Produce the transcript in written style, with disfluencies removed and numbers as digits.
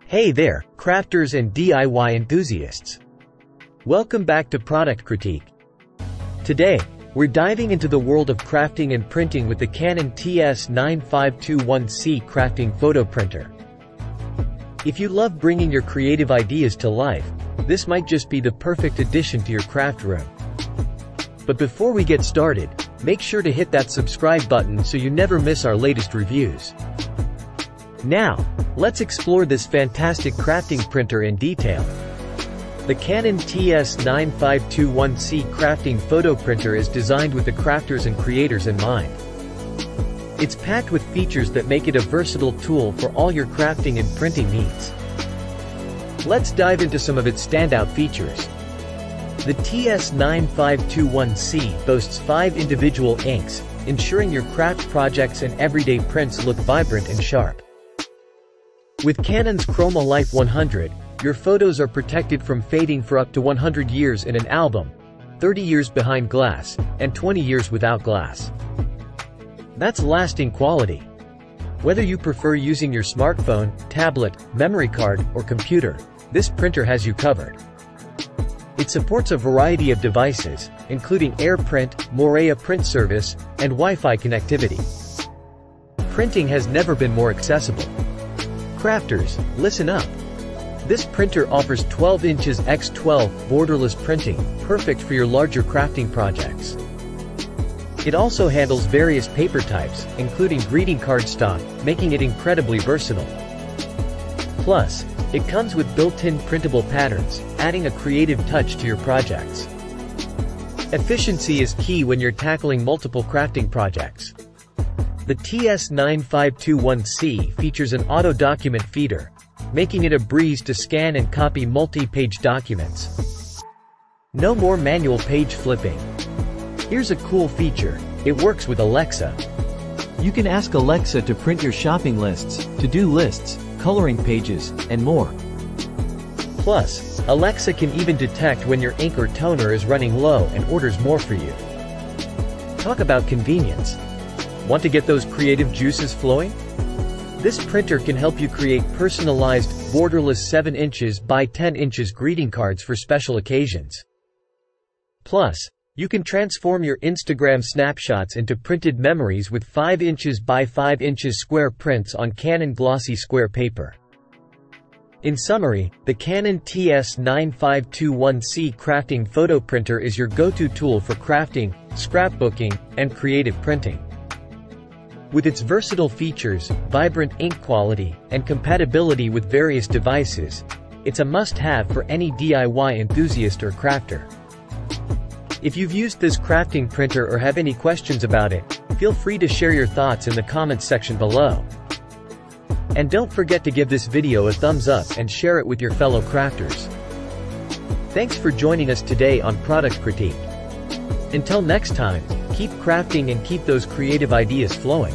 Hey there, crafters and DIY enthusiasts. Welcome back to Product Critique. Today, we're diving into the world of crafting and printing with the Canon TS9521C crafting photo printer. If you love bringing your creative ideas to life, this might just be the perfect addition to your craft room. But before we get started, make sure to hit that subscribe button so you never miss our latest reviews. Now, let's explore this fantastic crafting printer in detail. The Canon TS9521C crafting photo printer is designed with the crafters and creators in mind. It's packed with features that make it a versatile tool for all your crafting and printing needs. Let's dive into some of its standout features. The TS9521C boasts 5 individual inks, ensuring your craft projects and everyday prints look vibrant and sharp. With Canon's Chroma Life 100, your photos are protected from fading for up to 100 years in an album, 30 years behind glass, and 20 years without glass. That's lasting quality. Whether you prefer using your smartphone, tablet, memory card, or computer, this printer has you covered. It supports a variety of devices, including AirPrint, Morea print service, and Wi-Fi connectivity. Printing has never been more accessible. Crafters, listen up. This printer offers 12 inches x 12 borderless printing, perfect for your larger crafting projects. It also handles various paper types, including greeting card stock, making it incredibly versatile. Plus, it comes with built-in printable patterns, adding a creative touch to your projects. Efficiency is key when you're tackling multiple crafting projects. The TS9521C features an auto-document feeder, making it a breeze to scan and copy multi-page documents. No more manual page flipping. Here's a cool feature: it works with Alexa. You can ask Alexa to print your shopping lists, to-do lists, coloring pages, and more. Plus, Alexa can even detect when your ink or toner is running low and orders more for you. Talk about convenience. Want to get those creative juices flowing? This printer can help you create personalized, borderless 7 inches by 10 inches greeting cards for special occasions. Plus, you can transform your Instagram snapshots into printed memories with 5 inches by 5 inches square prints on Canon glossy square paper. In summary, the Canon TS9521C crafting photo printer is your go-to tool for crafting, scrapbooking, and creative printing. With its versatile features, vibrant ink quality, and compatibility with various devices, it's a must-have for any DIY enthusiast or crafter. If you've used this crafting printer or have any questions about it, feel free to share your thoughts in the comments section below. And don't forget to give this video a thumbs up and share it with your fellow crafters. Thanks for joining us today on Product Critique. Until next time, keep crafting and keep those creative ideas flowing.